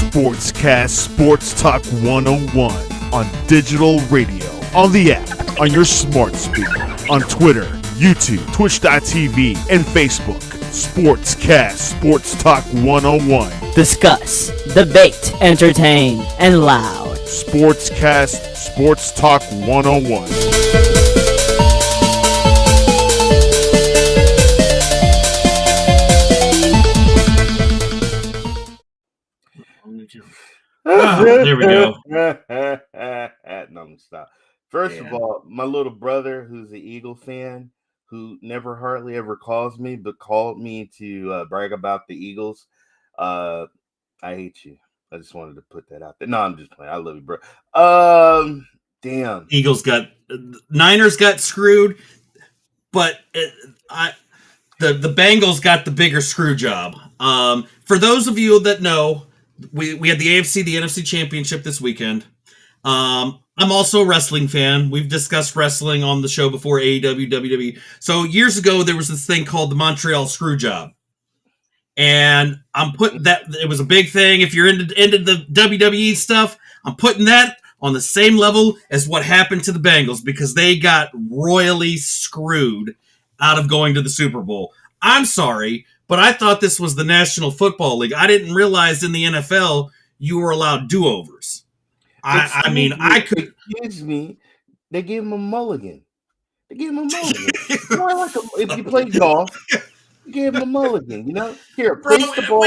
Sportscast Sports Talk 101 on digital radio, on the app, on your smart speaker, on Twitter, YouTube, Twitch.tv, and Facebook. Sportscast Sports Talk 101. Discuss, debate, entertain, and loud. Sportscast Sports Talk 101. There we go. No, stop. First of all, my little brother, who's an Eagle fan, who never hardly ever calls me, but called me to brag about the Eagles. I hate you. I just wanted to put that out there. No, I'm just playing. I love you, bro. Damn. Niners got screwed, but the Bengals got the bigger screw job. For those of you that know, we had the AFC, the NFC Championship this weekend. I'm also a wrestling fan. We've discussed wrestling on the show before, AEW, WWE. So years ago, there was this thing called the Montreal Screw Job. And I'm putting that, it was a big thing. If you're into the WWE stuff, I'm putting that on the same level as what happened to the Bengals because they got royally screwed out of going to the Super Bowl. I'm sorry, but I thought this was the National Football League. I didn't realize in the NFL you were allowed do-overs. I could. Excuse me. They gave him a mulligan. More like if you play golf, you gave him a mulligan. You know, here, place the ball.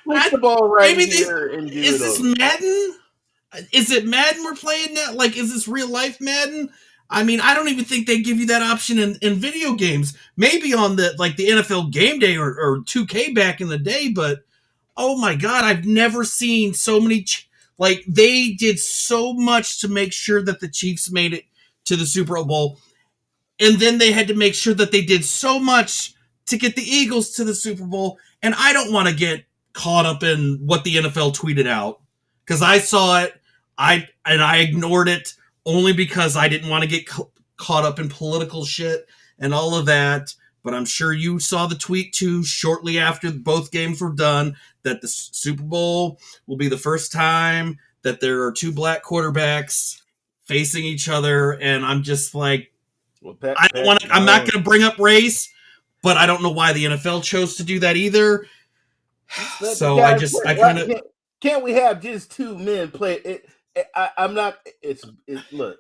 Place the ball right here. Is this Madden? Is it Madden we're playing now? Like, is this real life Madden? I mean, I don't even think they give you that option in video games. Maybe on the NFL Game Day or 2K back in the day, but oh my God, I've never seen so many. They did so much to make sure that the Chiefs made it to the Super Bowl. And then they had to make sure that they did so much to get the Eagles to the Super Bowl. And I don't want to get caught up in what the NFL tweeted out because I saw it. I ignored it only because I didn't want to get caught up in political shit and all of that. But I'm sure you saw the tweet too shortly after both games were done that the Super Bowl will be the first time that there are two black quarterbacks facing each other. And I'm just like, I'm not going to bring up race, but I don't know why the NFL chose to do that either. So can't we have just two men play it? I'm not. Look.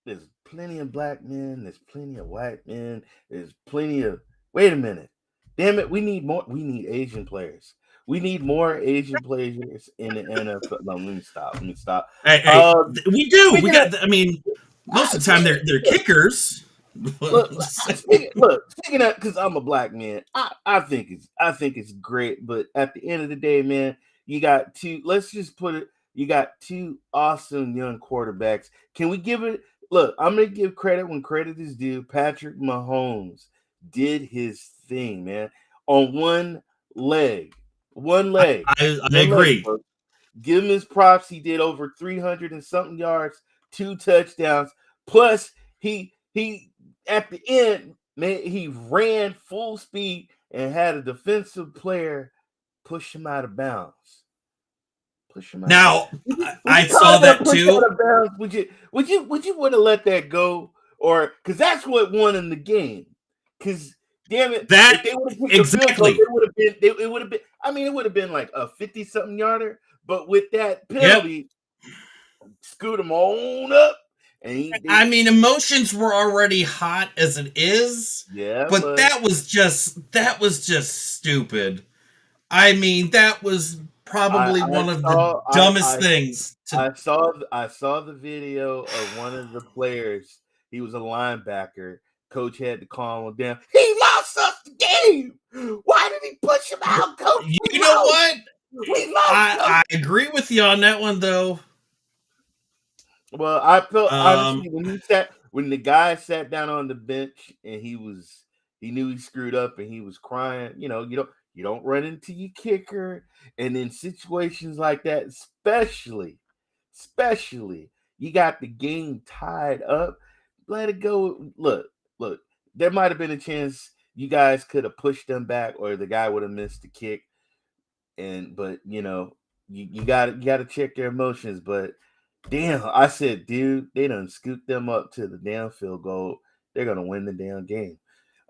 There's plenty of black men. There's plenty of white men. There's plenty of. Wait a minute. Damn it. We need more. We need Asian players. We need more Asian players in the NFL. No, let me stop. Hey, we do. Most of the time they're kickers. Speaking of, because I'm a black man, I think it's great. But at the end of the day, man, you got two. Let's just put it. You got two awesome young quarterbacks. Can we give it? Look, I'm going to give credit when credit is due. Patrick Mahomes did his thing, man, on one leg. I agree. Give him his props. He did over 300 and something yards, 2 touchdowns. Plus, he at the end, man, he ran full speed and had a defensive player push him out of bounds. Now, I saw that too. Would you want to let that go, or because that's what won in the game? Because damn it, that exactly it would have been. I mean, it would have been like a 50-something yarder, but with that penalty, scoot him on up. And emotions were already hot as it is. Yeah, but that was just stupid. I mean, that was probably one of the dumbest things. I saw the video of one of the players. He was a linebacker. Coach had to calm him down. He lost us the game. Why did he push him out, Coach? You know what? I agree with you on that one, though. Well, I felt honestly when the guy sat down on the bench and he knew he screwed up and he was crying. You know, you don't run into your kicker, and in situations like that, especially you got the game tied up. Let it go. Look. There might have been a chance you guys could have pushed them back, or the guy would have missed the kick. but you gotta check their emotions. But damn, I said, dude, they done scooped them up to the damn field goal. They're gonna win the damn game.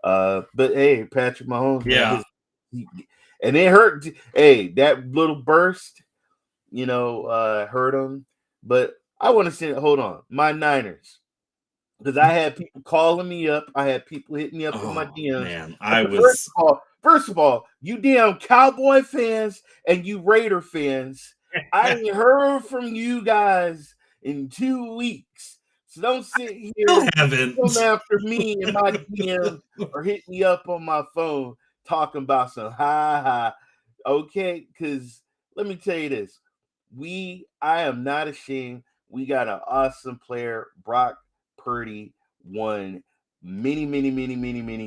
But hey, Patrick Mahomes, man, and it hurt. Hey, that little burst, hurt him. But I want to say, hold on, my Niners, because I had people calling me up. I had people hitting me up in my DMs. Man, first of all, you damn Cowboy fans and you Raider fans, I ain't heard from you guys in 2 weeks. So don't sit here come after me and my DM or hit me up on my phone talking about some ha. Okay, because let me tell you this. I am not ashamed. We got an awesome player. Brock Purdy won many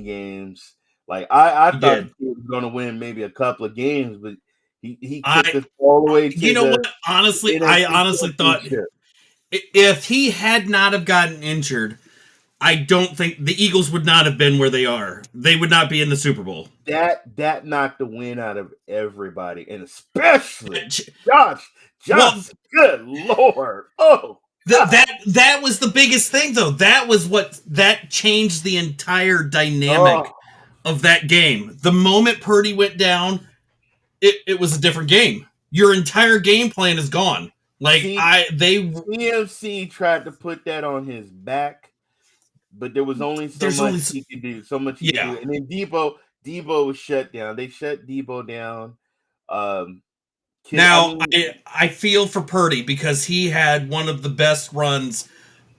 games. Like I thought he was going to win maybe a couple of games, but he took us all the way to what? Honestly, I honestly thought if he had not have gotten injured, I don't think the Eagles would not have been where they are. They would not be in the Super Bowl. That knocked the win out of everybody, and especially Josh. Good Lord. Oh. That was the biggest thing, though. That changed the entire dynamic of that game. The moment Purdy went down, it was a different game. Your entire game plan is gone. Like CMC tried to put that on his back, but there was only so much he could do. So much he could do. And then Debo was shut down. They shut Debo down. I feel for Purdy because he had one of the best runs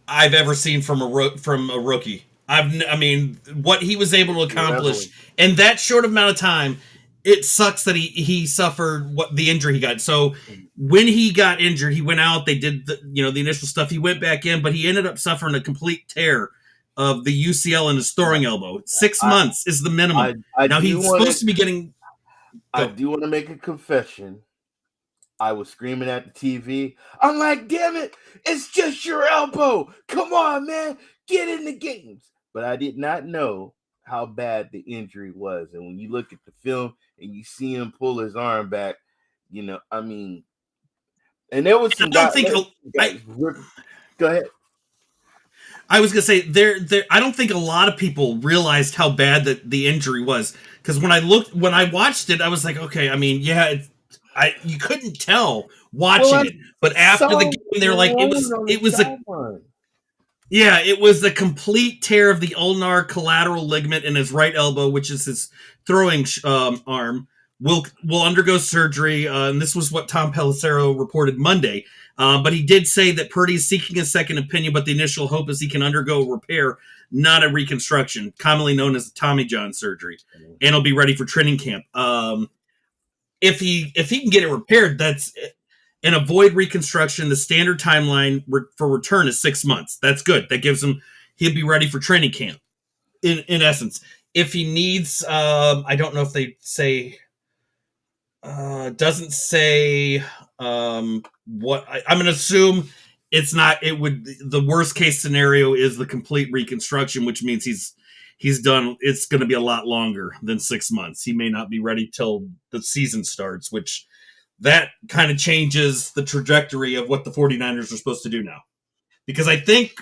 I've ever seen from a rookie. What he was able to accomplish in that short amount of time. It sucks that he suffered the injury he got. So when he got injured, he went out. They did the initial stuff. He went back in, but he ended up suffering a complete tear of the UCL in his throwing elbow. 6 months is the minimum. He's supposed to be getting. I do want to make a confession. I was screaming at the TV. I'm like, damn it, it's just your elbow. Come on, man, get in the games. But I did not know how bad the injury was. And when you look at the film and you see him pull his arm back, and there was some guys. Go ahead. I was gonna say I don't think a lot of people realized how bad the injury was, because when I watched it, I was like, okay, you couldn't tell watching it, but after the game, they're like, it was a complete tear of the ulnar collateral ligament in his right elbow, which is his throwing arm. Will undergo surgery, and this was what Tom Pelissero reported Monday. But he did say that Purdy is seeking a second opinion, but the initial hope is he can undergo repair, not a reconstruction, commonly known as the Tommy John surgery, and he'll be ready for training camp. If he can get it repaired, and avoid reconstruction, the standard timeline for return is 6 months. That's good. That gives him, he'll be ready for training camp. In essence, if he needs, I don't know if they say, doesn't say what I'm going to assume it's not. It would, the worst case scenario is the complete reconstruction, which means he's done. It's going to be a lot longer than 6 months. He may not be ready till the season starts, which that kind of changes the trajectory of what the 49ers are supposed to do now. Because I think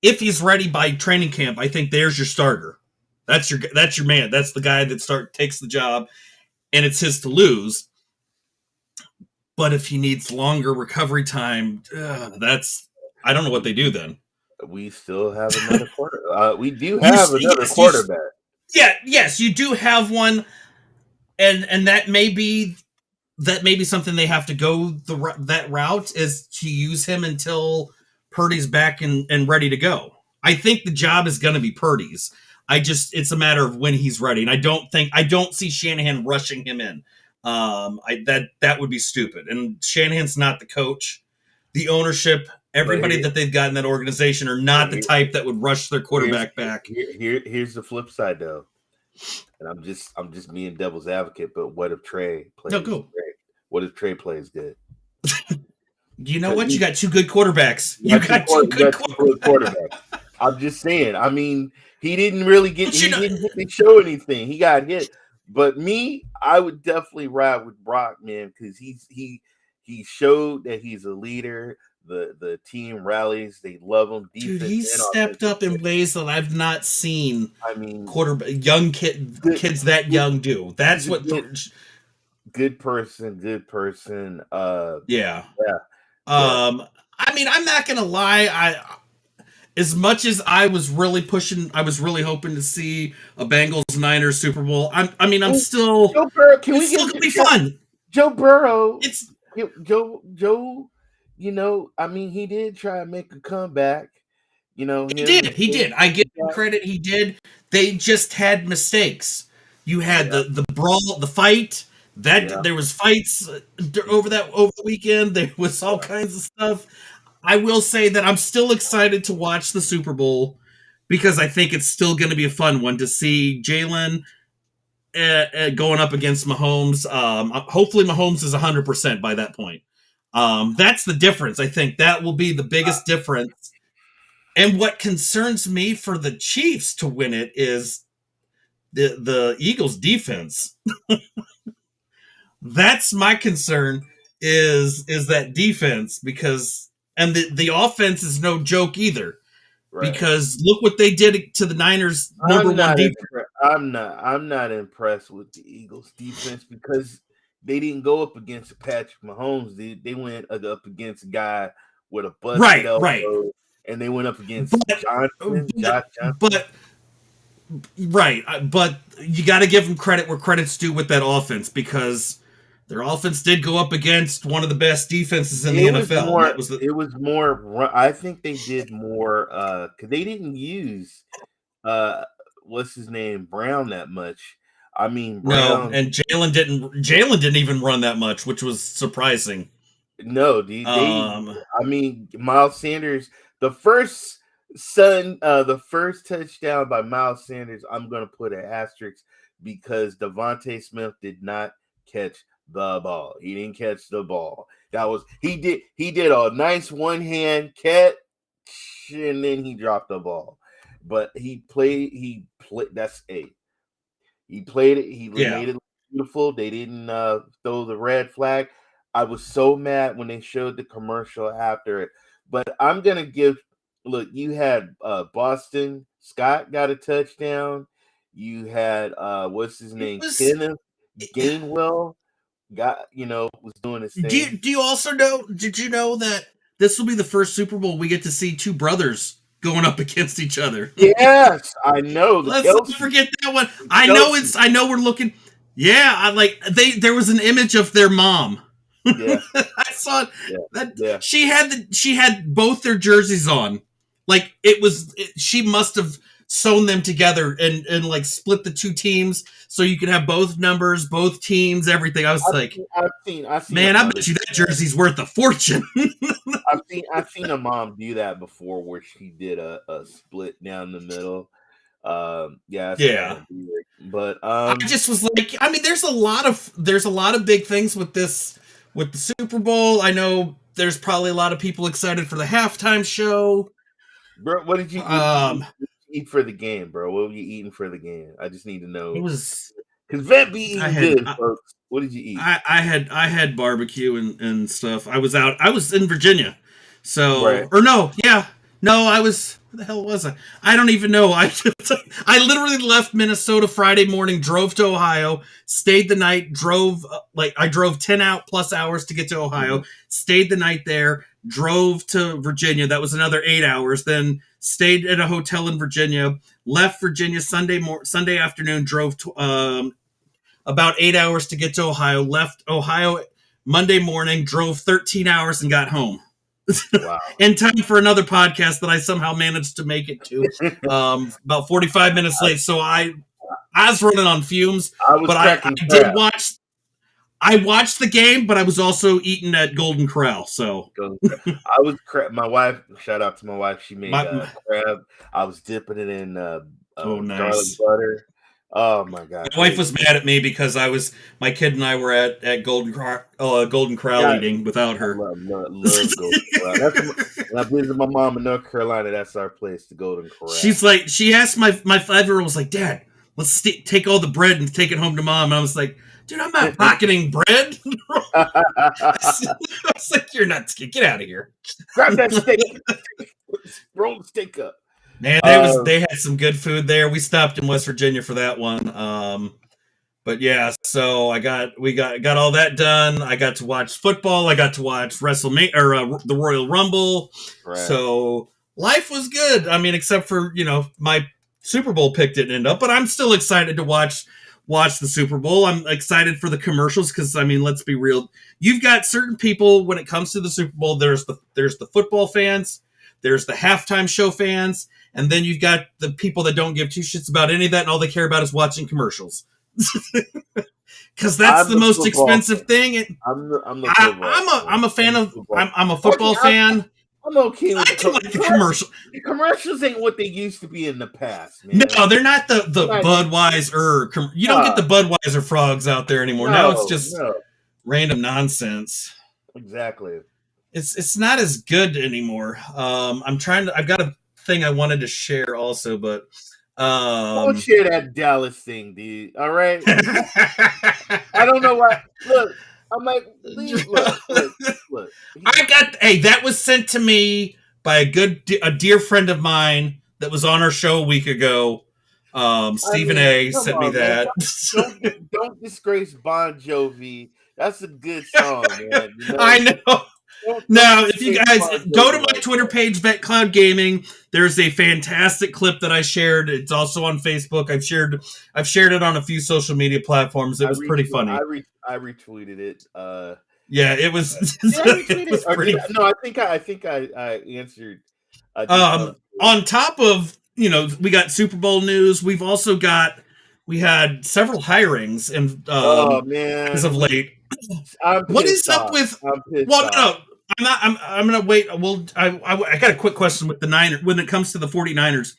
if he's ready by training camp, I think there's your starter. That's your man. That's the guy that takes the job, and it's his to lose. But if he needs longer recovery time, I don't know what they do then. We still have another quarter. We do have another quarterback. Yes, you do have one, and that may be something they have to go that route, is to use him until Purdy's back and ready to go. I think the job is going to be Purdy's. It's a matter of when he's ready, and I don't see Shanahan rushing him in. That would be stupid. And Shanahan's not the coach. The ownership, everybody that they've got in that organization are not the type that would rush their quarterback back. Here's the flip side, though. And I'm just being devil's advocate, but what if Trey plays? No, go. What if Trey plays good? You know what? You got two good quarterbacks. You got two good quarterbacks. I'm just saying. I mean, he didn't really get. He didn't show anything. He got hit. But I would definitely ride with Brock, man, because he showed that he's a leader. The team rallies, they love him. Dude, Defense he's and stepped up in offensive. ways that I've not seen. I mean, Kids that young do. That's what. Good person. Yeah. Yeah. I mean, I'm not gonna lie. As much as I was really hoping to see a Bengals Niners Super Bowl. I'm still. Joe Burrow, it's still gonna be fun. Joe Burrow. It's Joe. I mean, he did try to make a comeback. He did. I give him credit. He did. They just had mistakes. You had the brawl, the fight. There was fights over the weekend. There was all kinds of stuff. I will say that I'm still excited to watch the Super Bowl because I think it's still going to be a fun one to see Jalen going up against Mahomes. Hopefully Mahomes is 100% by that point. That's the difference. I think that will be the biggest difference. And what concerns me for the Chiefs to win it is the Eagles defense. That's my concern is that defense because the offense is no joke either. Right. Because look what they did to the Niners number one defense. I'm not impressed with the Eagles defense because they didn't go up against Patrick Mahomes. They went up against a guy with a busted elbow. Right. And they went up against Josh Johnson. But you got to give them credit where credit's due with that offense because their offense did go up against one of the best defenses in the NFL. It was more. I think they did more because they didn't use what's his name Brown that much. I mean, Brown, no, and Jalen didn't even run that much, which was surprising. No, I mean, Miles Sanders. The first touchdown by Miles Sanders, I'm going to put an asterisk because Devontae Smith did not catch the ball. He didn't catch the ball. He did a nice one-hand catch and then he dropped the ball. But he played that's A. He played it. He made it beautiful. They didn't throw the red flag. I was so mad when they showed the commercial after it. But I'm going to you had Boston Scott got a touchdown. You had, what's his name? Kenneth Gainwell was doing his thing. Do you also know, did you know that this will be the first Super Bowl we get to see two brothers going up against each other? Yes, I know. Let's not forget that one. I know we're looking. Yeah, there was an image of their mom. Yeah. I saw it. Yeah. She had both their jerseys on. She must have sewn them together and split the two teams so you could have both numbers, both teams, everything. I was I've seen man, I bet you that jersey's worth a fortune. I've seen a mom do that before where she did a split down the middle. But I just was there's a lot of big things with this. With the Super Bowl, I know there's probably a lot of people excited for the halftime show. Bro, what did you eat for the game, bro? What were you eating for the game? I just need to know. It was because Vet be eating good, folks. What did you eat? I had barbecue and stuff. I was in Virginia, so I was. Where the hell was I? I don't even know. I literally left Minnesota Friday morning, drove to Ohio, stayed the night, I drove 10 plus hours to get to Ohio, stayed the night there, drove to Virginia. That was another 8 hours. Then stayed at a hotel in Virginia, left Virginia Sunday afternoon, drove to, about 8 hours to get to Ohio, left Ohio Monday morning, drove 13 hours and got home. Wow. In time for another podcast that I somehow managed to make it to about 45 minutes late. So I was running on fumes, I watched the game, but I was also eating at Golden Corral. So my wife, shout out to my wife. She made crab. I was dipping it in garlic butter. Oh my god! My wife was mad at me because my kid and I were at Golden Corral eating without her. I love Golden Corral. When I visit my mom in North Carolina, that's our place, the Golden Corral. She asked my 5-year-old was like, Dad, let's take all the bread and take it home to mom. And I was like, dude, I'm not pocketing bread. I was like, you're nuts. Get out of here. Grab that steak. Roll the steak up. Man, they had some good food there. We stopped in West Virginia for that one. But yeah, so we got all that done. I got to watch football. I got to watch WrestleMania or the Royal Rumble. Right. So life was good. I mean, except for my Super Bowl pick didn't end up, but I'm still excited to watch the Super Bowl. I'm excited for the commercials because I mean, let's be real. You've got certain people when it comes to the Super Bowl. There's the football fans, there's the halftime show fans, and then you've got the people that don't give two shits about any of that, and all they care about is watching commercials. Because that's the most expensive thing. I'm a fan of. I'm a football fan. I'm okay with the commercial. The commercials ain't what they used to be in the past, man. No, they're not the Budweiser. You don't get the Budweiser frogs out there anymore. Now it's just random nonsense. Exactly. It's not as good anymore. I've got a thing I wanted to share also, but don't share that Dallas thing, dude. All right. I don't know why. Look. I'm like, please, look. That was sent to me by a dear friend of mine that was on our show a week ago. Stephen A. sent me that. Don't disgrace Bon Jovi. That's a good song, man. I know. Now, if you guys go to my Twitter page, VetCloud Gaming, there's a fantastic clip that I shared. It's also on Facebook. I've shared it on a few social media platforms. It was pretty funny. I retweeted it. Yeah, it was. No, I think I answered. On top of we got Super Bowl news. We had several hirings and man, as of late. What is up with? No. I'm gonna wait. I got a quick question with the Niners when it comes to the 49ers.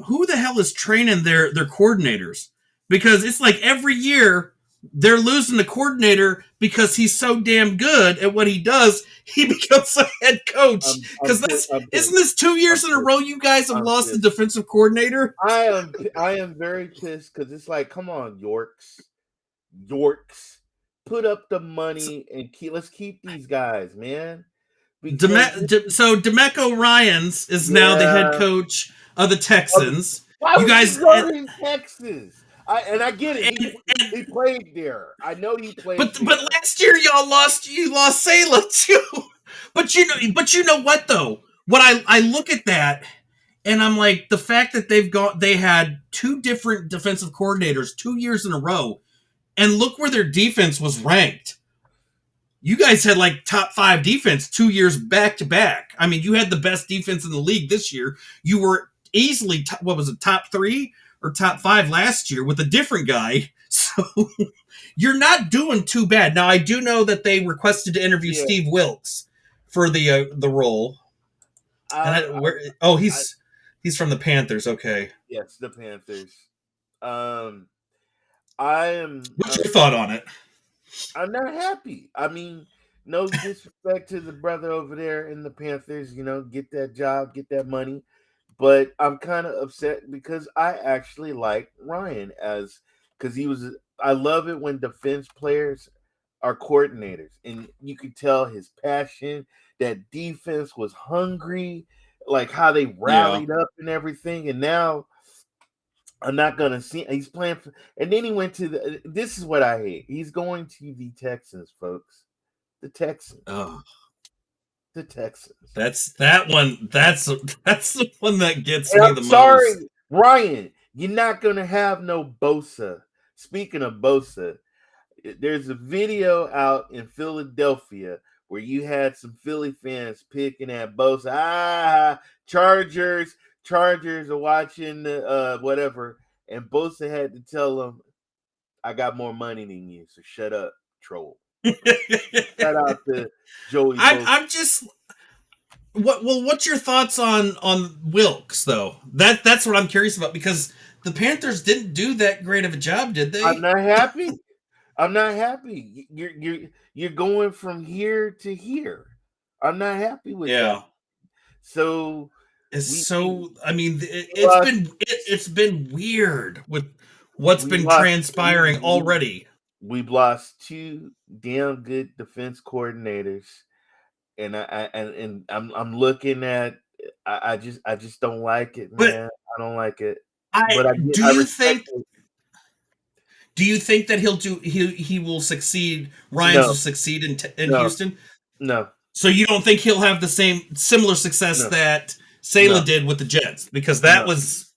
Who the hell is training their coordinators? Because it's like every year they're losing the coordinator because he's so damn good at what he does. He becomes a head coach. Because isn't this 2 years in a row you guys have lost the defensive coordinator? I am very pissed because it's like, come on, Yorks. Put up the money and let's keep these guys, man. So DeMeco Ryans is now the head coach of the Texans. Why you guys in Texas? I get it. He played there. I know he played. But last year you lost Salah too. But you know what though? What I look at that and I'm like, the fact that they had two different defensive coordinators 2 years in a row. And look where their defense was ranked. You guys had like top 5 defense 2 years back to back. I mean, you had the best defense in the league this year. You were easily, top 3 or top 5 last year with a different guy. So you're not doing too bad. Now, I do know that they requested to interview Steve Wilkes for the role. He's from the Panthers. Okay. Yes, the Panthers. What's your thought on it? I'm not happy. I mean, no disrespect to the brother over there in the Panthers. Get that job, get that money. But I'm kind of upset because I actually like Ryan because I love it when defense players are coordinators. And you could tell his passion, that defense was hungry, like how they rallied up and everything. And now I'm not going to see. He's playing and then he went to this is what I hate. He's going to the Texans, folks. The Texans. Oh. The Texans. That's that one. That's the one that gets me the most. Sorry, Ryan. You're not going to have no Bosa. Speaking of Bosa, there's a video out in Philadelphia where you had some Philly fans picking at Bosa. Chargers are watching whatever, and Bosa had to tell them, "I got more money than you, so shut up, troll." Shout out to Joey. I'm just. What's your thoughts on Wilkes though? That's what I'm curious about because the Panthers didn't do that great of a job, did they? I'm not happy. You're going from here to here. I'm not happy with that. So It's been weird with what's been transpiring already. We've lost 2 damn good defense coordinators, and I'm looking at. I just don't like it, man. I don't like it. Do you think that he will succeed? Ryans will succeed in Houston? No. So you don't think he'll have the similar success that Saleh did with the Jets? Because that was.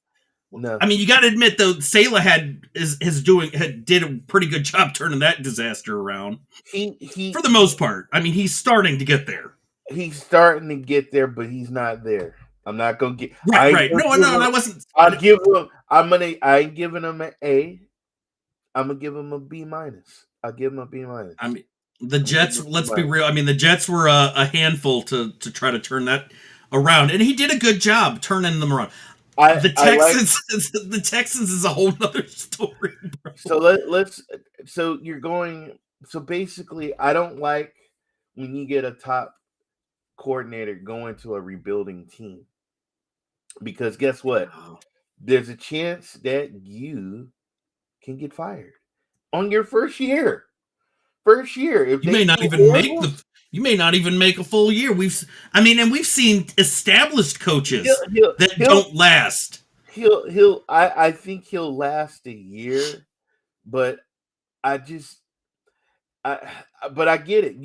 No. I mean, you got to admit though, Saleh did a pretty good job turning that disaster around. He for the most part. I mean, he's starting to get there. He's starting to get there, but he's not there. I'm not gonna get right. No, I wasn't. I'll give him. I ain't giving him an A. I'm gonna give him a B minus. I'll give him a B minus. I mean, the Jets. Let's be real. I mean, the Jets were a handful to try to turn that around, and he did a good job turning them around. The Texans is a whole other story, bro. So let's. So you're going. So basically, I don't like when you get a top coordinator going to a rebuilding team, because guess what? There's a chance that you can get fired on your first year. If you may not even make a full year. We've seen established coaches that don't last. I think he'll last a year, but I get it.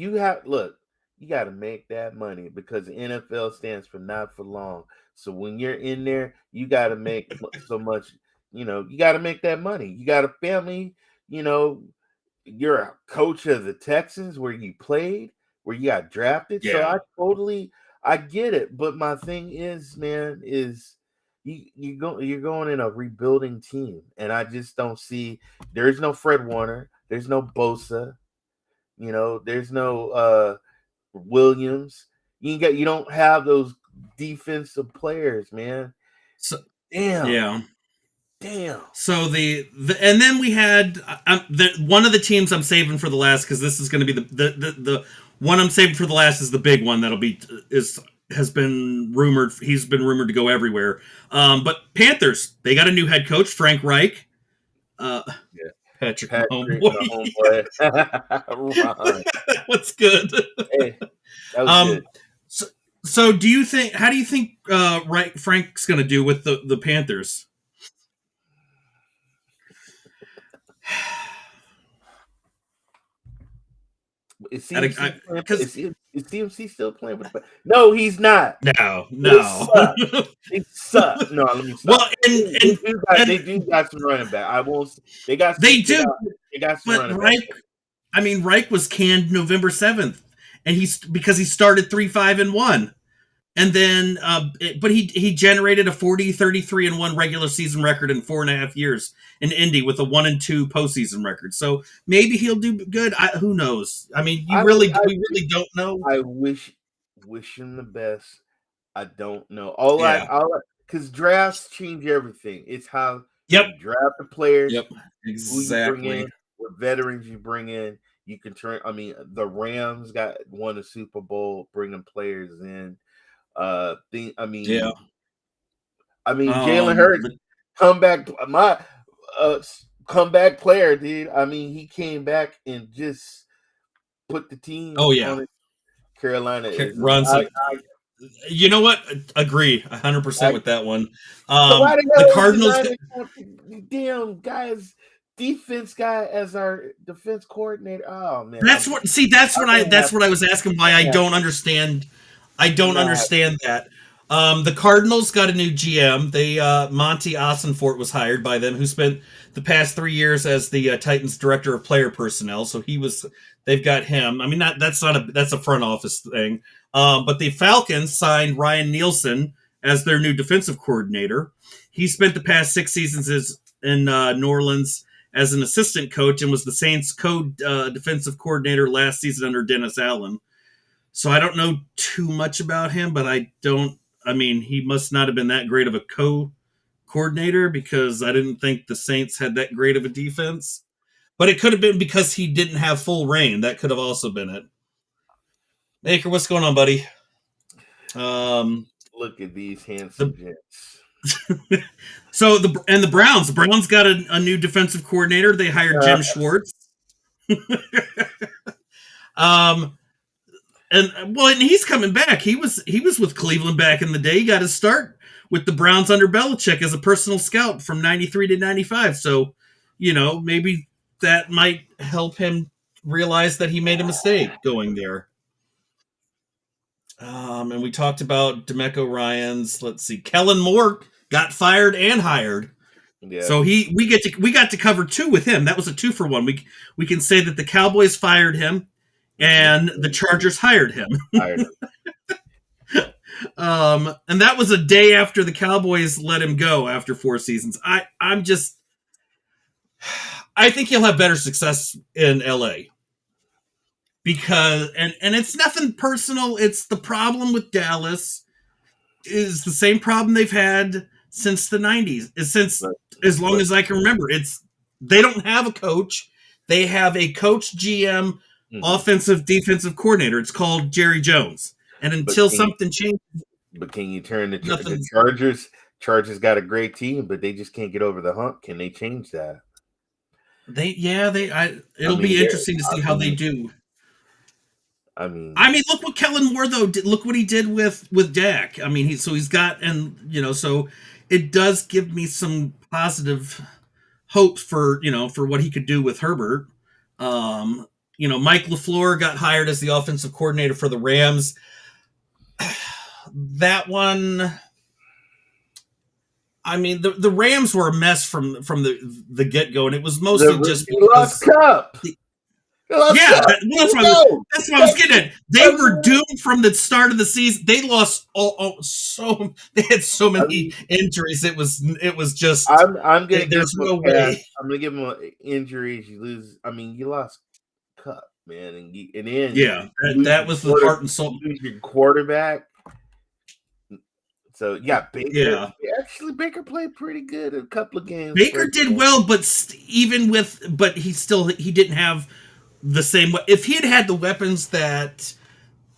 You got to make that money, because the NFL stands for not for long. So when you're in there, you got to make so much. You got to make that money. You got a family. You're a coach of the Texans, where you played, where you got drafted. Yeah. So I get it. But my thing is, man, is you're going in a rebuilding team, and I just don't see. There's no Fred Warner. There's no Bosa. There's no Williams. You don't have those defensive players, man. So damn. Yeah. Damn. So and then we had one of the teams I'm saving for the last, because this is going to be the one I'm saving for the last is the big one has been rumored. He's been rumored to go everywhere. But Panthers, they got a new head coach, Frank Reich. Patrick homeboy. What's good? Hey, that was good. So how do you think Frank's going to do with the Panthers? Is CMC still playing with? No, he's not. No. He sucks. No, let me stop. Well, they do got some running back. I won't. They got. They got some running back. Reich was canned November 7th, and because he started 3-5-1. And then, but he generated a 40-33-1 regular season record in 4.5 years in Indy, with a 1-2 postseason record. So maybe he'll do good. Who knows? I mean, we really don't know. I wish him the best. I don't know. Because drafts change everything. It's how you draft the players. Yep, exactly. Who you bring in, what veterans you bring in. You can turn. I mean, the Rams won a Super Bowl, bringing players in. Jalen Hurts, comeback player, dude. I mean, he came back and just put the team. Oh yeah, on it. Carolina runs. You know what? Agree 100% with that one. So why the Cardinals, damn guys. Defense guy as our defense coordinator. Oh man, that's what I was asking. Why I don't understand. I don't understand that. The Cardinals got a new GM. Monty Ossenfort was hired by them, who spent the past 3 years as the Titans director of player personnel. So they've got him. I mean, that's a front office thing. But the Falcons signed Ryan Nielsen as their new defensive coordinator. He spent the past 6 seasons in New Orleans as an assistant coach, and was the Saints defensive coordinator last season under Dennis Allen. So I don't know too much about him, but he must not have been that great of a coordinator, because I didn't think the Saints had that great of a defense. But it could have been because he didn't have full reign. That could have also been it. Baker, what's going on, buddy? Look at these handsome gents. So the Browns got a new defensive coordinator. They hired Jim Schwartz. And he's coming back. He was with Cleveland back in the day. He got his start with the Browns under Belichick as a personal scout from 93 to 95. So, maybe that might help him realize that he made a mistake going there. And we talked about DeMeco Ryans. Let's see. Kellen Moore got fired and hired. Yeah. So we got to cover two with him. That was a 2-for-1. We can say that the Cowboys fired him and the Chargers hired him. And that was a day after the Cowboys let him go after 4 seasons. I think he'll have better success in LA. Because and it's nothing personal. It's the problem with Dallas is the same problem they've had since the 90s. As long as I can remember. They don't have a coach. They have a coach, GM, offensive, defensive coordinator. It's called Jerry Jones. And until something changes. But can you turn the Chargers? Chargers got a great team, but they just can't get over the hump. Can they change that? It'll be interesting to see how they do. I mean, look what Kellen Moore though did. Look what he did with Dak. I mean, he's got, and so it does give me some positive hopes for what he could do with Herbert. Mike LaFleur got hired as the offensive coordinator for the Rams. That one, I mean, the Rams were a mess from the get go, and it was mostly just because Cup. That's what I was getting at. They were doomed from the start of the season. They lost they had so many injuries. It was just. I'm gonna give no way. I'm gonna give them injuries. You lose. I mean, you lost Cup, man, and then that was the heart and soul. You lose your quarterback. So Baker. Yeah, actually, Baker played pretty good a couple of games. Baker did well, but he didn't have the same. If he had the weapons that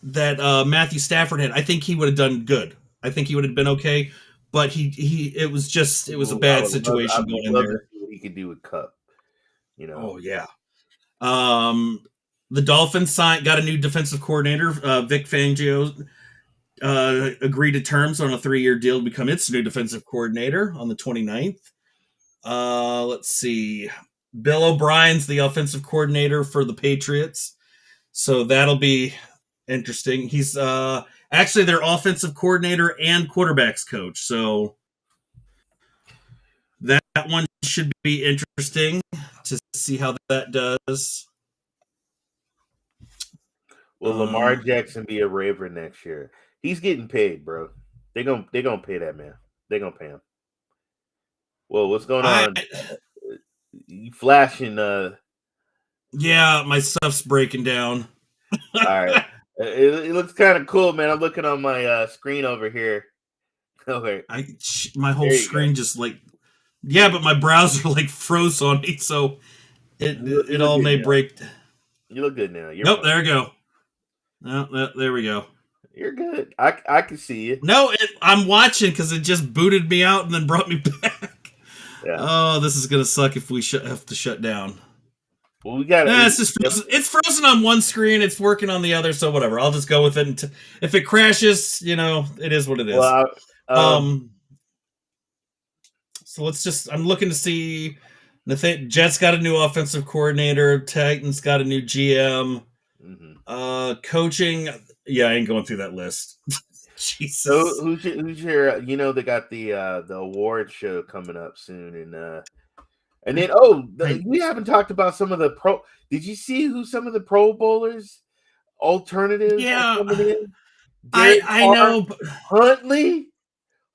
Matthew Stafford had, I think he would have done good. I think he would have been okay. But it was a bad situation going in there. What he could do with Cup, Oh yeah. The Dolphins got a new defensive coordinator. Vic Fangio agreed to terms on a 3-year deal to become its new defensive coordinator on the 29th. Let's see. Bill O'Brien's the offensive coordinator for the Patriots. So that'll be interesting. He's actually their offensive coordinator and quarterbacks coach. So that one should be interesting to see how that does. Will Lamar Jackson be a Raven next year? He's getting paid, bro. They gonna pay that man. They gonna pay him. Well, what's going on? You flashing? Yeah, my stuff's breaking down. All right, it looks kind of cool, man. I'm looking on my screen over here. Okay, my whole screen just but my browser froze on me, so it all may break. You look good now. Nope, there we go. No, there we go. You're good. I can see you. No, I'm watching because it just booted me out and then brought me back. Yeah. Oh, this is gonna suck if we have to shut down. Well, we got it. It's just frozen. It's frozen on one screen. It's working on the other. So whatever. I'll just go with it. If it crashes, it is what it is. Well, so let's just. I'm looking to see. Jets got a new offensive coordinator. Titans got a new GM. Mm-hmm. Coaching. Yeah, I ain't going through that list. Jesus. So who's your they got the award show coming up soon, and then we haven't talked about some of the pro. Did you see who some of the Pro Bowlers alternatives? Yeah, are coming in? I know. Huntley.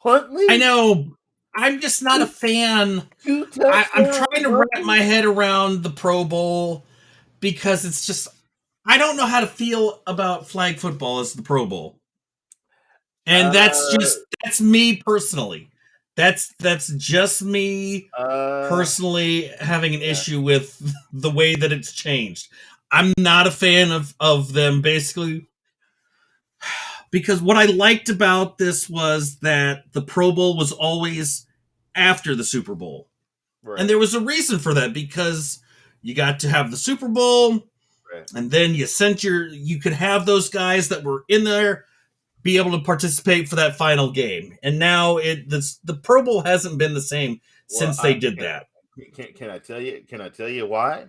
I know. I'm just not a fan. I'm trying to wrap my head around the Pro Bowl because it's just I don't know how to feel about flag football as the Pro Bowl. And that's me personally. That's just me personally having an issue with the way that it's changed. I'm not a fan of them basically because what I liked about this was that the Pro Bowl was always after the Super Bowl. Right. And there was a reason for that, because you got to have the Super Bowl, right, and then you could have those guys that were in there be able to participate for that final game. And now the Pro Bowl hasn't been the same since they did that. Can I tell you? Can I tell you why?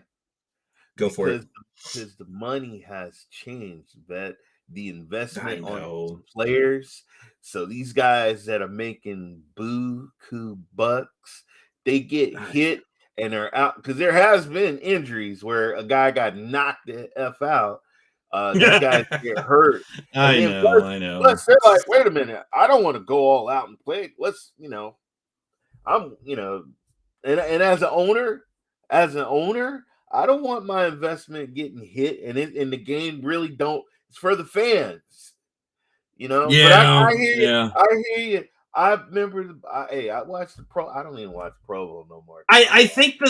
Go for it. Because the money has changed. That the investment on players. So these guys that are making buku bucks, they get hit and they're out, because there has been injuries where a guy got knocked the F out. These guys get hurt. I know. Plus, they're like, wait a minute, I don't want to go all out and play. Let's, and as an owner, I don't want my investment getting hit, and the game really don't. It's for the fans, Yeah, but I hear you. Yeah. I hear you. I remember. I watched the Pro. I don't even watch Pro Bowl no more. I think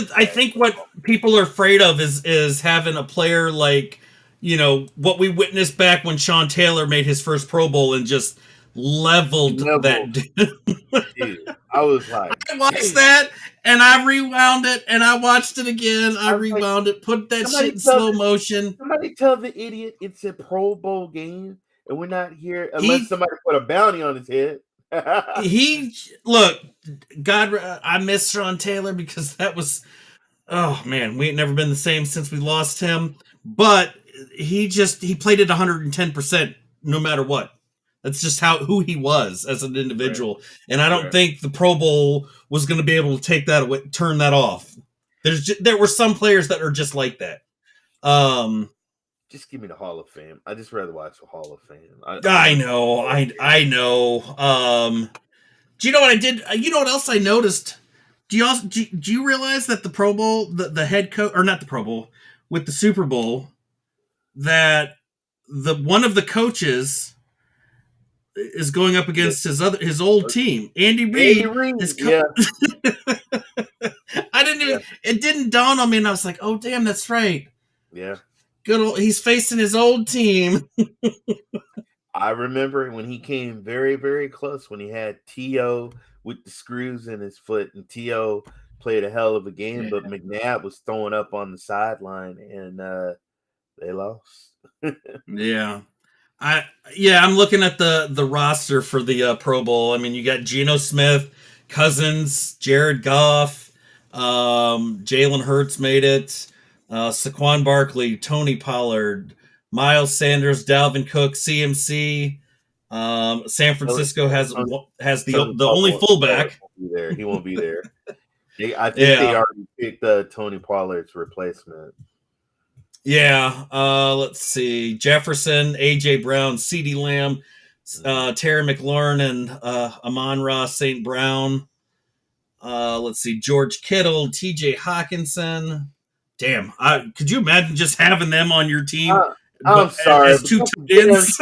what people are afraid of is having a player like, what we witnessed back when Sean Taylor made his first Pro Bowl and just leveled that dude. I was like, I watched that and I rewound it and I watched it again. I rewound it, put that shit in slow motion. Somebody tell the idiot it's a Pro Bowl game and we're not here unless somebody put a bounty on his head. I miss Sean Taylor because that was, oh man, we ain't never been the same since we lost him. But he played it 110% no matter what. That's just who he was as an individual. Right. And I don't think the Pro Bowl was going to be able to take that away, turn that off. There were some players that are just like that. Just give me the Hall of Fame. I just rather watch the Hall of Fame. I know. Do you know what I did? You know what else I noticed? Do you realize that the Pro Bowl, the head coach, or not the Pro Bowl, with the Super Bowl, that one of the coaches is going up against his old team, Andy Reid. Yeah. It didn't dawn on me, and I was like, oh damn, that's right. Yeah. He's facing his old team. I remember when he came very, very close when he had T.O. with the screws in his foot, and T.O. played a hell of a game, but McNabb was throwing up on the sideline, and they lost. Yeah. I'm looking at the roster for the Pro Bowl. I mean, you got Geno Smith, Cousins, Jared Goff, Jalen Hurts made it, Saquon Barkley, Tony Pollard, Miles Sanders, Dalvin Cook, CMC. San Francisco has the only fullback. He won't be there. I think they already picked Tony Pollard's replacement. Yeah, let's see. Jefferson, A.J. Brown, CeeDee Lamb, Terry McLaurin, and Amon-Ra St. Brown. Let's see. George Kittle, T.J. Hawkinson. Damn, could you imagine just having them on your team? I'm sorry. As two ends?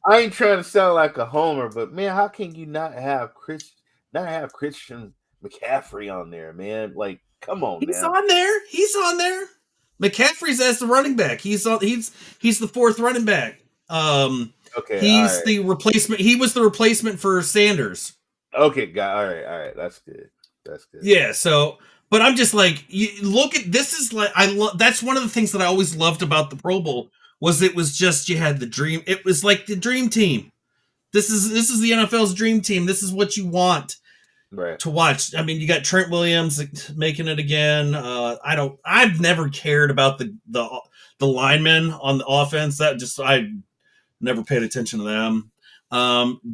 I ain't trying to sound like a homer, but man, how can you not have Christian McCaffrey on there, man? Like, come on, He's on there. McCaffrey's as the running back. He's the fourth running back. Okay. He's the replacement. He was the replacement for Sanders. Okay, all right. That's good. Yeah. So, but I'm just like, you look at this is like that's one of the things that I always loved about the Pro Bowl was it was just you had the dream. It was like the dream team. This is the NFL's dream team. This is what you want. Right. To watch. I mean, you got Trent Williams making it again. I've never cared about the linemen on the offense. I never paid attention to them.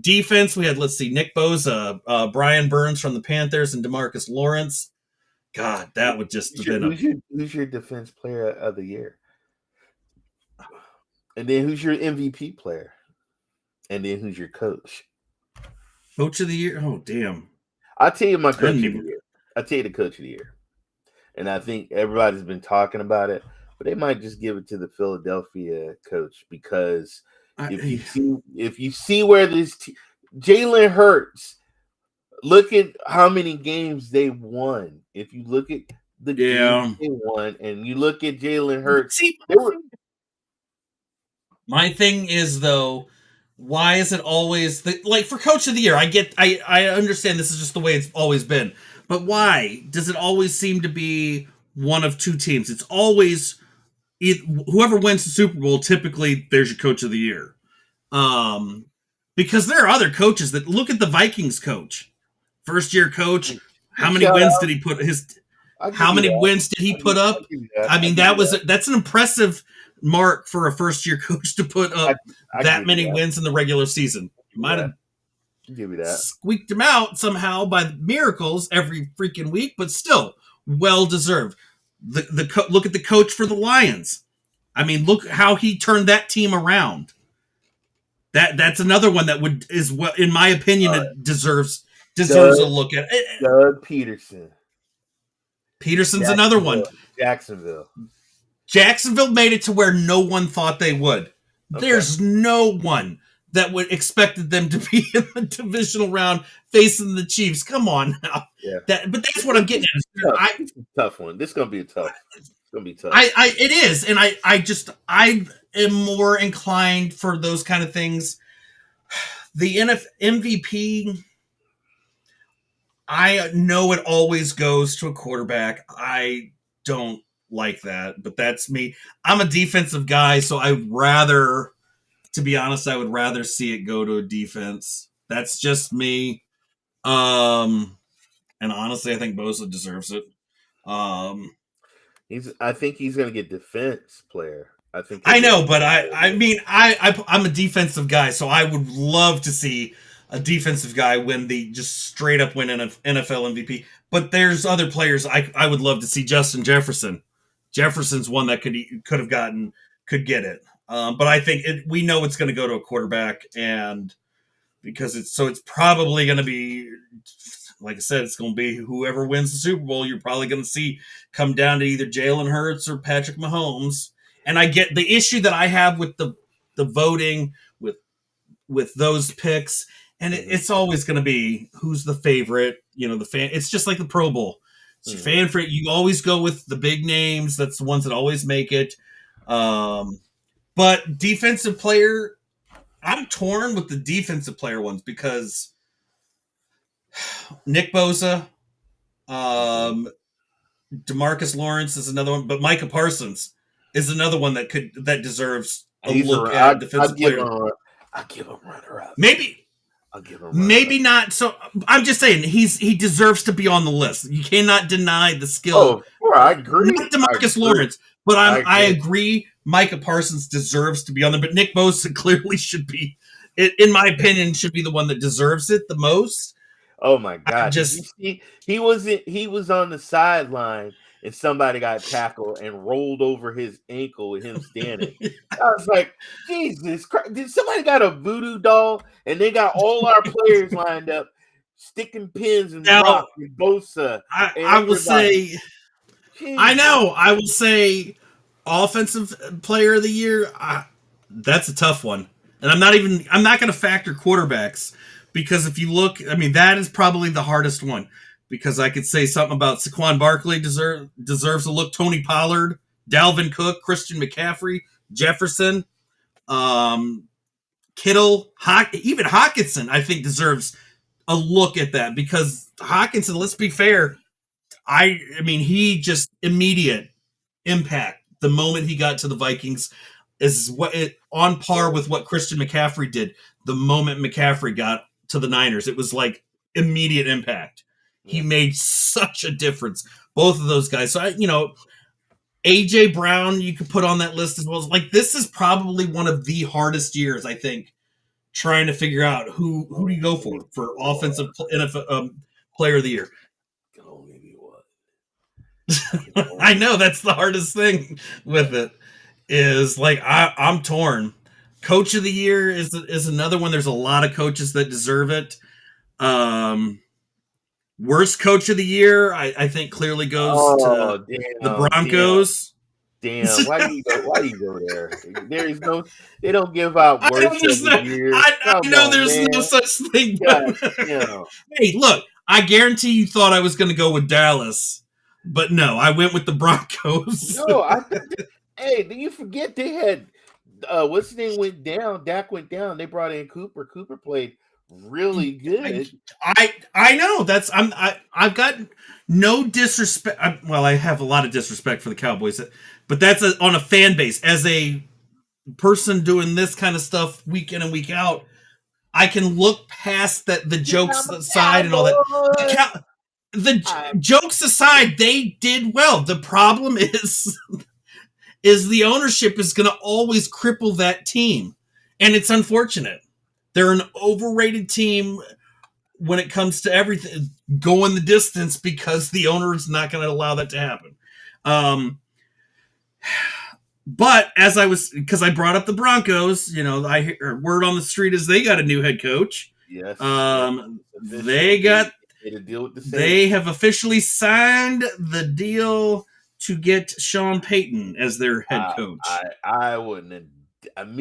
Defense, we had, let's see, Nick Bosa, Brian Burns from the Panthers, and DeMarcus Lawrence. God, that would just have been who's your defense player of the year? And then who's your MVP player? And then who's your coach? Coach of the year? Oh, damn. I'll tell you my coach of the year. I'll tell you the coach of the year. And I think everybody's been talking about it, but they might just give it to the Philadelphia coach because if you see where this Jalen Hurts, look at how many games they won. If you look at the games they won and you look at Jalen Hurts, my thing is though, why is it always like for coach of the year? I understand this is just the way it's always been, but why does it always seem to be one of two teams? It's always whoever wins the Super Bowl. Typically, there's your coach of the year. Because there are other coaches that look at the Vikings coach, first year coach. How many wins did he put How many wins did he put up? I mean, that's an impressive mark for a first year coach to put up that many wins in the regular season. You might have give me that squeaked him out somehow by miracles every freaking week, but still well deserved. Look at the coach for the Lions. I mean, look how he turned that team around. That's another one that is what, in my opinion, it deserves a look at. Doug Peterson. Peterson's another one. Jacksonville made it to where no one thought they would. Okay. There's no one that would expected them to be in the divisional round facing the Chiefs. Come on now. Yeah. But that's what I'm getting at. It's a tough one. This is gonna be tough. It's gonna be tough. It is, and I am more inclined for those kind of things. The MVP, I know it always goes to a quarterback. I don't like that, but that's me. I'm a defensive guy, so to be honest, I would rather see it go to a defense. That's just me. And honestly, I think Bosa deserves it. I think he's going to get defense player. I know, but I'm a defensive guy, so I would love to see a defensive guy win just straight up win an NFL MVP. But there's other players I would love to see. Justin Jefferson. Jefferson's one that could get it. But I think we know it's going to go to a quarterback, and because it's probably going to be, like I said, it's going to be whoever wins the Super Bowl. You're probably going to see come down to either Jalen Hurts or Patrick Mahomes. And I get the issue that I have with the voting with those picks, and it's always going to be who's the favorite. The fan. It's just like the Pro Bowl. It's your fan favorite. You always go with the big names. That's the ones that always make it. But defensive player, I'm torn with the defensive player ones because Nick Bosa, DeMarcus Lawrence is another one, but Micah Parsons is another one that deserves a look at defensive player. I'll give him runner-up. Maybe not. So I'm just saying he deserves to be on the list. You cannot deny the skill. Oh, sure, I agree. Not DeMarcus Lawrence, but I agree. Micah Parsons deserves to be on there, but Nick Bosa clearly should be, in my opinion, should be the one that deserves it the most. Oh my God! He was on the sideline and somebody got tackled and rolled over his ankle with him standing. I was like, Jesus Christ! Did somebody got a voodoo doll and they got all our players lined up, sticking pins and rocks and Bosa? I will say, Jesus. I know. I will say, offensive player of the year. That's a tough one, and I'm not going to factor quarterbacks. Because if you look, I mean, that is probably the hardest one. Because I could say something about Saquon Barkley deserves a look. Tony Pollard, Dalvin Cook, Christian McCaffrey, Jefferson, Kittle, even Hawkinson, I think deserves a look at that. Because Hawkinson, let's be fair, I mean, he just immediate impact the moment he got to the Vikings is on par with what Christian McCaffrey did the moment McCaffrey got to the Niners. It was like immediate impact. He made such a difference. Both of those guys. So AJ Brown, you could put on that list as well. Like, this is probably one of the hardest years, I think, trying to figure out who do you go for offensive NFL, player of the year. I know that's the hardest thing with it. Is like I'm torn. Coach of the year is another one. There's a lot of coaches that deserve it. Worst coach of the year, I think, clearly goes to the Broncos. Damn. Why do you go there? They don't give out worst of the year. I know there's no such thing. Hey, look, I guarantee you thought I was going to go with Dallas, but no, I went with the Broncos. No, hey, do you forget they had what's his name went down. Dak went down. They brought in Cooper. Cooper played really good. I know that's I've got no disrespect. I have a lot of disrespect for the Cowboys, but that's on a fan base. As a person doing this kind of stuff week in and week out, I can look past that the jokes aside and all that. Jokes aside, they did well. The problem is the ownership is going to always cripple that team, and it's unfortunate. They're an overrated team when it comes to everything, going the distance, because the owner is not going to allow that to happen. But because I brought up the Broncos, I hear word on the street is they got a new head coach. Yes. They have officially signed the deal to get Sean Payton as their head coach. I wouldn't. I'll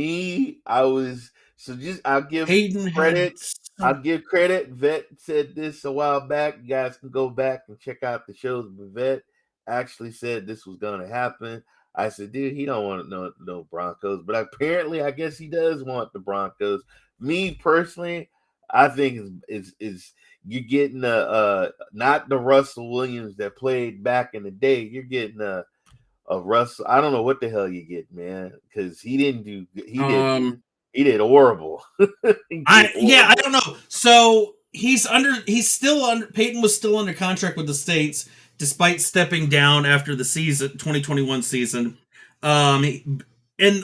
give Payton credit. I'll give credit. Vet said this a while back. You guys can go back and check out the shows. But Vet actually said this was going to happen. I said, dude, he don't want no Broncos. But apparently, I guess he does want the Broncos. Me personally, I think is you're getting not the Russell Williams that played back in the day. You're getting a Russell. I don't know what the hell you get, man, because he did horrible. I don't know. So Peyton was still under contract with the Saints despite stepping down after the 2021 season. And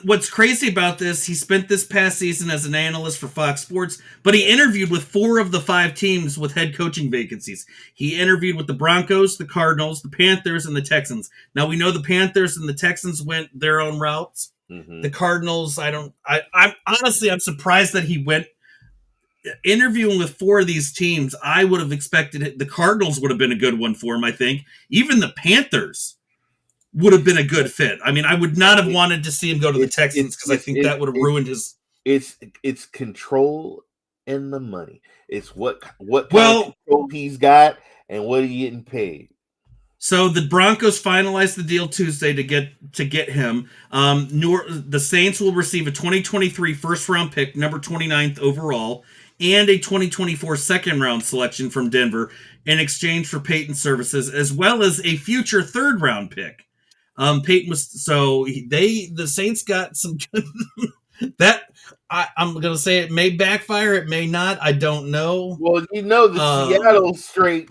what's crazy about this, he spent this past season as an analyst for Fox Sports, but he interviewed with 4 of the 5 teams with head coaching vacancies. He interviewed with the Broncos, the Cardinals, the Panthers, and the Texans. Now, we know the Panthers and the Texans went their own routes. Mm-hmm. The Cardinals, I'm surprised that he went interviewing with 4 of these teams. I would have expected the Cardinals would have been a good one for him, I think. Even the Panthers would have been a good fit. I mean, I would not have wanted to see him go to the Texans because I think that would have ruined his. It's control and the money. It's what kind of control he's got and what he's getting paid. So the Broncos finalized the deal Tuesday to get him. The Saints will receive a 2023 first-round pick, number 29th overall, and a 2024 second-round selection from Denver in exchange for Peyton's services, as well as a future third-round pick. Peyton the Saints got some good that I'm going to say it may backfire, it may not. I don't know. Well, the Seattle straight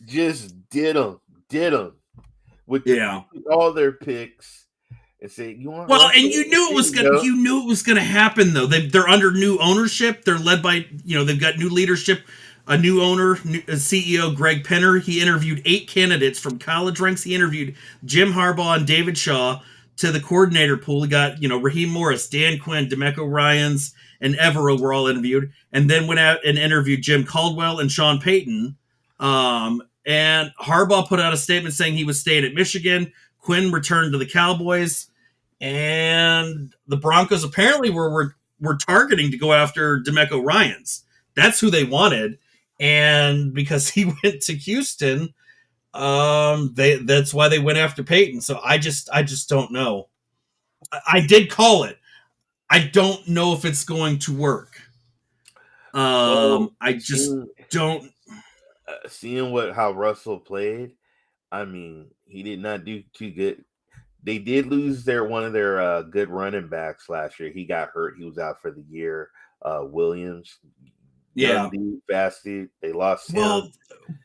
just did them with all their picks and say you want. Well, and you knew it was going to happen though. They're under new ownership. They're led by they've got new leadership, a new owner, CEO Greg Penner. He interviewed 8 candidates from college ranks. He interviewed Jim Harbaugh and David Shaw to the coordinator pool. He got Raheem Morris, Dan Quinn, DeMeco Ryans, and Evero were all interviewed, and then went out and interviewed Jim Caldwell and Sean Payton. And Harbaugh put out a statement saying he was staying at Michigan. Quinn returned to the Cowboys, and the Broncos apparently were targeting to go after DeMeco Ryans. That's who they wanted, and because he went to Houston, that's why they went after Peyton. So I just don't know. I did call it. I don't know if it's going to work. I just don't. Seeing how Russell played, I mean, he did not do too good. They did lose one of their good running backs last year. He got hurt. He was out for the year. Williams, fasted. They lost him. Well,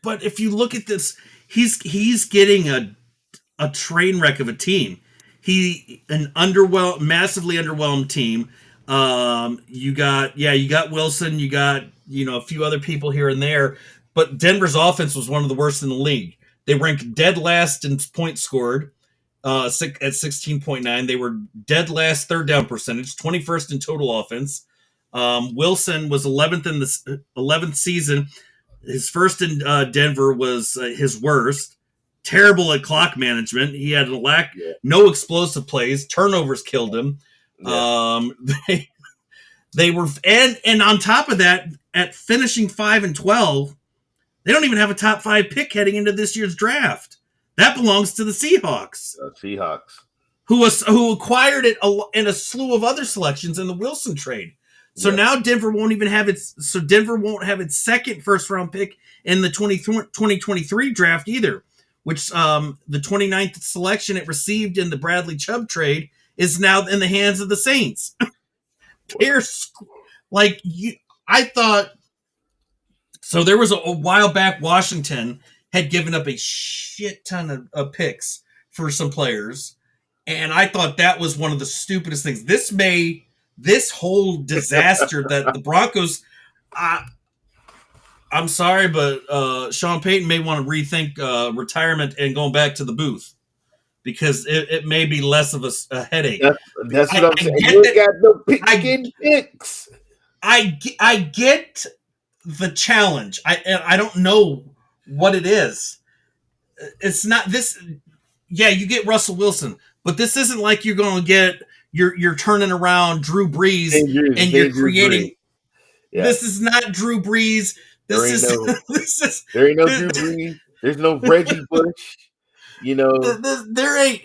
but if you look at this, he's getting a train wreck of a team. Massively underwhelmed team. You got Wilson. You got a few other people here and there. But Denver's offense was one of the worst in the league. They ranked dead last in points scored at 16.9. They were dead last third down percentage, 21st in total offense. Wilson was 11th in the 11th season. His first in Denver was his worst. Terrible at clock management. He had no explosive plays. Turnovers killed him. Yeah. They were and on top of that, at finishing 5-12. They don't even have a top 5 pick heading into this year's draft. That belongs to the Seahawks. who acquired it in a slew of other selections in the Wilson trade. So now Denver won't even have its second first round pick in the 2023 draft either, which the 29th selection it received in the Bradley Chubb trade is now in the hands of the Saints. I thought, so there was a while back Washington had given up a shit ton of picks for some players, and I thought that was one of the stupidest things. This whole disaster that the Broncos, I'm sorry, but Sean Payton may want to rethink retirement and going back to the booth, because it may be less of a headache. That's what I'm saying. You got no picks. I get the challenge. I don't know what it is. It's not this. Yeah, you get Russell Wilson, but this isn't like you're going to get you're turning around Drew Brees and you're creating. Yeah. This is not Drew Brees. There ain't no Drew Brees. There's no Reggie Bush. You know, there ain't.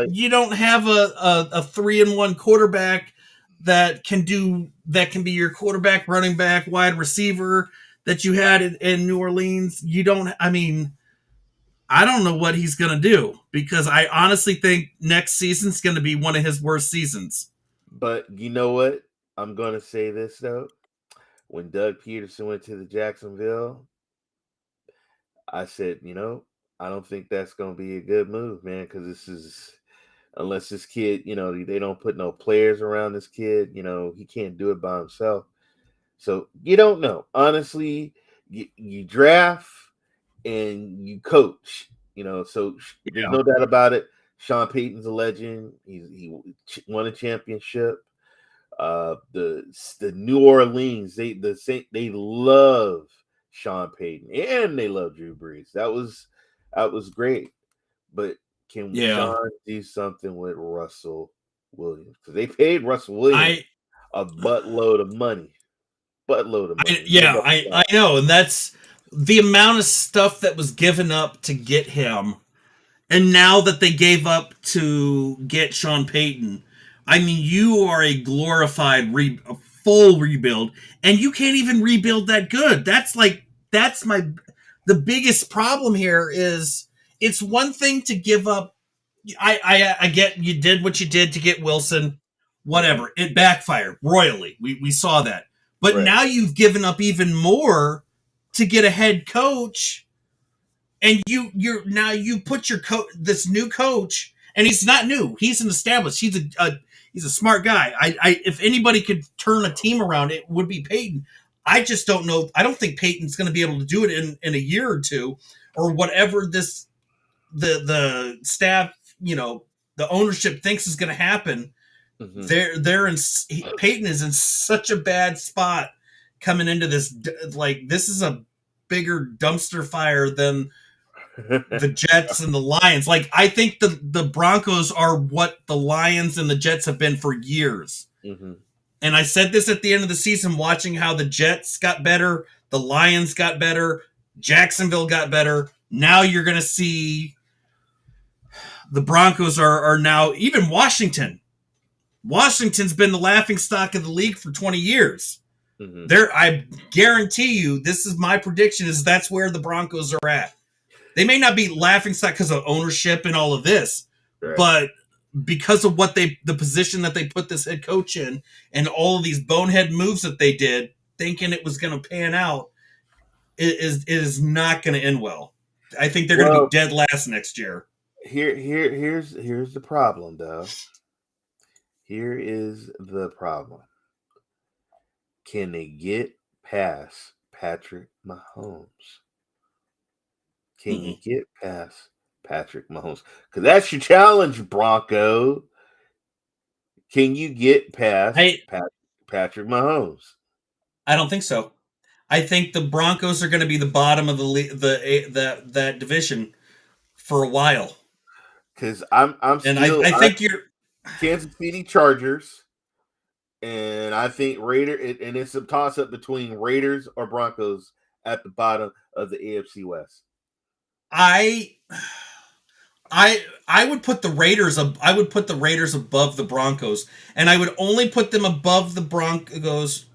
You don't have a 3-1 quarterback that can be your quarterback, running back, wide receiver that you had in New Orleans. You don't. I mean, I don't know what he's going to do, because I honestly think next season's going to be one of his worst seasons. But you know what? I'm going to say this, though. When Doug Peterson went to the Jacksonville, I said, I don't think that's going to be a good move, man, because unless this kid, they don't put no players around this kid, he can't do it by himself. So you don't know. Honestly, you draft and you coach, so there's no doubt about it. Sean Payton's a legend. He won a championship. The New Orleans, they love Sean Payton and they love Drew Brees. That was great. But can Sean do something with Russell Williams? Because they paid Russell Williams a buttload of money. I know, and that's the amount of stuff that was given up to get him, and now that they gave up to get Sean Payton, I mean, you are a glorified a full rebuild, and you can't even rebuild that good. The biggest problem here is it's one thing to give up. I get you did what you did to get Wilson, whatever. It backfired royally. We saw that. But now you've given up even more to get a head coach, and you put your this new coach, and he's not new. He's an established. He's a smart guy. If anybody could turn a team around, it would be Payton. I just don't know. I don't think Payton's going to be able to do it in a year or two, or whatever the staff, the ownership thinks is going to happen. Mm-hmm. Payton is in such a bad spot coming into this. This is a bigger dumpster fire than the Jets and the Lions. I think the Broncos are what the Lions and the Jets have been for years. Mm-hmm. And I said this at the end of the season, watching how the Jets got better, the Lions got better, Jacksonville got better. Now you're going to see the Broncos are now, even Washington. Washington's been the laughingstock of the league for 20 years. Mm-hmm. I guarantee you, this is my prediction, is that's where the Broncos are at. They may not be laughingstock because of ownership and all of this, but because of the position that they put this head coach in and all of these bonehead moves that they did, thinking it was going to pan out, it is not going to end well. I think they're going to be dead last next year. Here's the problem, though. Here is the problem. Can they get past Patrick Mahomes? Can you get past Patrick Mahomes? Because that's your challenge, Bronco. Can you get past Patrick Mahomes? I don't think so. I think the Broncos are going to be the bottom of that division for a while. Because I think you're Kansas City Chargers, and I think and it's a toss-up between Raiders or Broncos at the bottom of the AFC West. I would put the Raiders above the Broncos, and I would only put them above the Broncos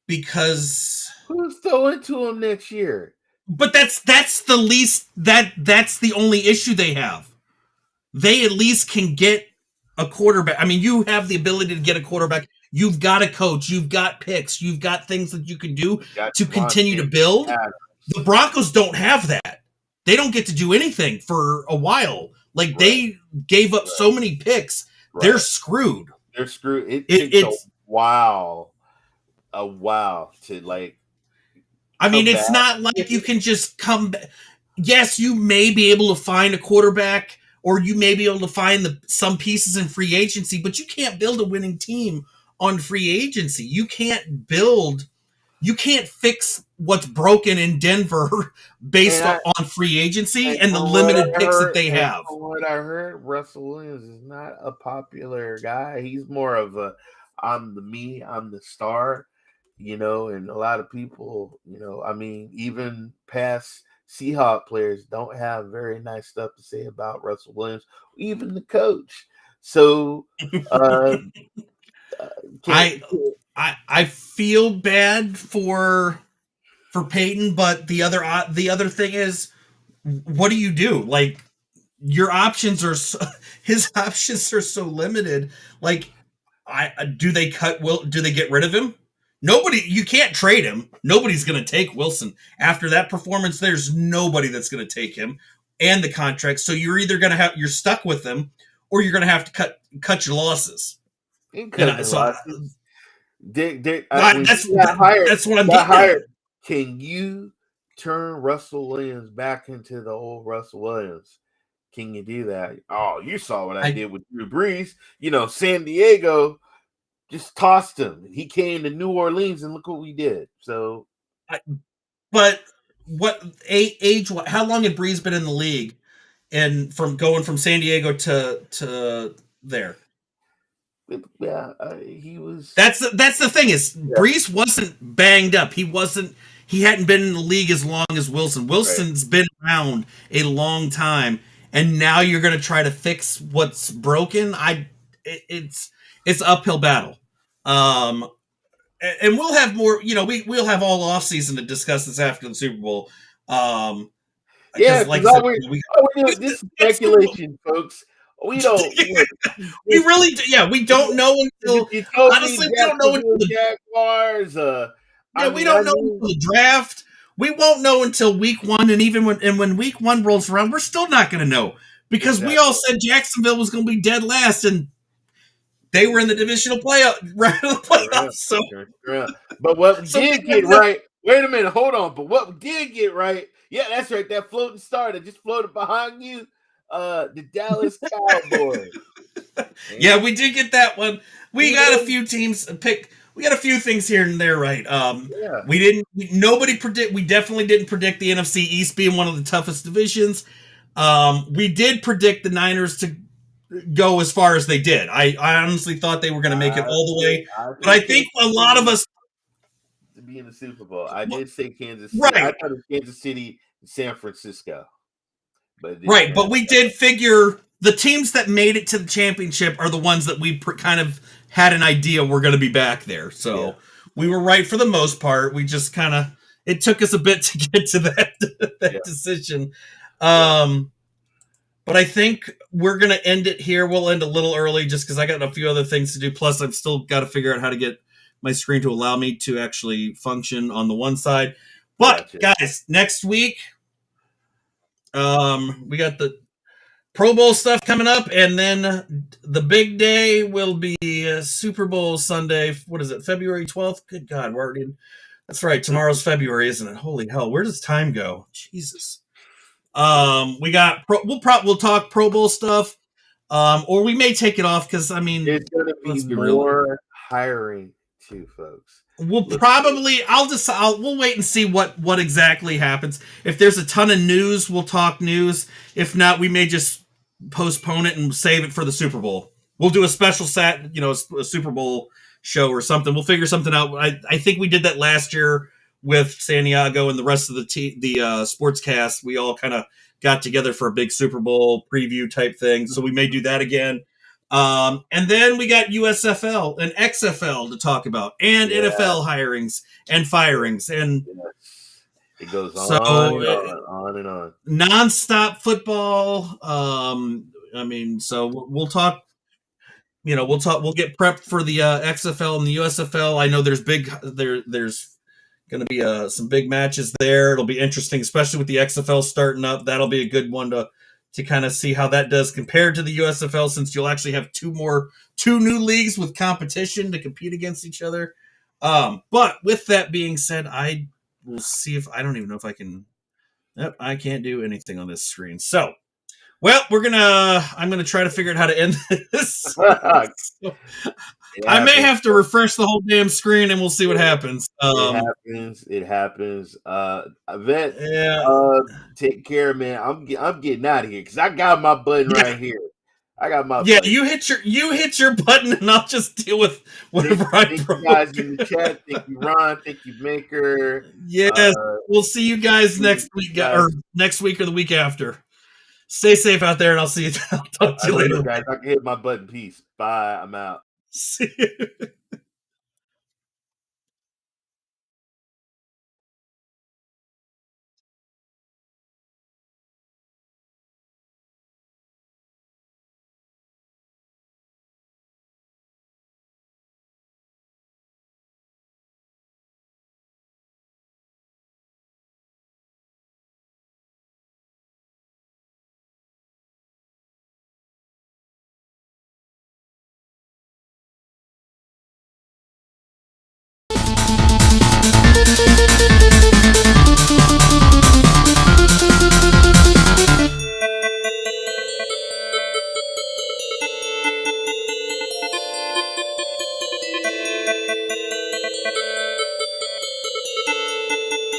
because Who's throwing to them next year? But that's the least that's the only issue they have. They at least can get a quarterback. I mean, you have the ability to get a quarterback. You've got a coach. You've got picks. You've got things that you can do to continue to build. The Broncos don't have that. They don't get to do anything for a while. Like, they gave up so many picks. They're screwed. They're screwed. It takes a while to, like, I mean, it's not like you can just come back. Yes, you may be able to find a quarterback, or you may be able to find some pieces in free agency, but you can't build a winning team on free agency. You can't fix what's broken in Denver based on free agency and the limited picks that they have. From what I heard, Russell Williams is not a popular guy. He's more of a, I'm the star, and a lot of people, I mean, even past Seahawks players don't have very nice stuff to say about Russell Williams, even the coach. So I feel bad for Peyton, but the other thing is, what do you do? Like, your options are his options are so limited. Like, do they get rid of him? Nobody, you can't trade him. Nobody's going to take Wilson after that performance. There's nobody that's going to take him and the contract. So you're either going to you're stuck with them, or you're going to have to cut your losses. That's what I'm getting. Can you turn Russell Williams back into the old Russell Williams? Can you do that? Oh, you saw what I did with Drew Brees. San Diego just tossed him. He came to New Orleans, and look what we did. So, but what age? How long had Brees been in the league, and from going from San Diego to there? Yeah, he was. That's the thing is, Brees wasn't banged up. He hadn't been in the league as long as Wilson. Wilson's been around a long time, and now you're going to try to fix what's broken. It's an uphill battle. And we'll have more. We'll have all off season to discuss this after the Super Bowl. This is speculation, folks. We don't. We really do. Yeah, we don't know until. Honestly, we don't know until the Jaguars. We don't know until the draft. We won't know until week 1, and even when week 1 rolls around, we're still not going to know, because we all said Jacksonville was going to be dead last, and they were in the divisional playoffs. So, but what we did get right. Wait a minute, hold on. But what we did get right? Yeah, that's right. That floating star that just floated behind you. The Dallas Cowboys. Yeah, we did get that one. We got a few teams pick. We got a few things here and there right. We definitely didn't predict the NFC East being one of the toughest divisions. We did predict the Niners to go as far as they did. I honestly thought they were going to make it all the way, but I think a lot of us to be in the Super Bowl. I did say Kansas City. Right. I thought it was Kansas City and San Francisco. But we did figure the teams that made it to the championship are the ones that we kind of had an idea were going to be back there. So we were right for the most part. We just kind of, it took us a bit to get to that decision. But I think we're going to end it here. We'll end a little early just because I got a few other things to do. Plus, I've still got to figure out how to get my screen to allow me to actually function on the one side. But guys, next week, we got the Pro Bowl stuff coming up, and then the big day will be Super Bowl Sunday. What is it, February 12th? Good God, we're already in. That's right, tomorrow's February, isn't it? Holy hell, where does time go? Jesus. We got we'll talk Pro Bowl stuff, or we may take it off because there's going to be more hiring too, folks. We'll probably we'll wait and see what exactly happens. If there's a ton of news, we'll talk news. If not, we may just postpone it and save it for the Super Bowl. We'll do a special a Super Bowl show or something. We'll figure something out. I think we did that last year with Santiago and the rest of the sportscast. We all kind of got together for a big Super Bowl preview type thing. So we may do that again. And then we got USFL and XFL to talk about, and NFL hirings and firings, and it goes on and on. Nonstop football. I mean, so we'll talk. We'll get prepped for the XFL and the USFL. I know there's going to be some big matches there. It'll be interesting, especially with the XFL starting up. That'll be a good one to kind of see how that does compared to the USFL, since you'll actually have two new leagues with competition to compete against each other. But with that being said, I will see if I don't even know if I can. Yep, I can't do anything on this screen. So, well, I'm gonna try to figure out how to end this. I may have to refresh the whole damn screen, and we'll see what happens. It happens. Vet, take care, man. I'm getting out of here because I got my button right here. I got my button. You hit your button, and I'll just deal with whatever thank you guys in the chat. Thank you, Ron. Thank you, Maker. Yes, we'll see you guys next week or the week after. Stay safe out there, and I'll see you. I'll talk to you later, guys. I can hit my button. Peace. Bye. I'm out. See you.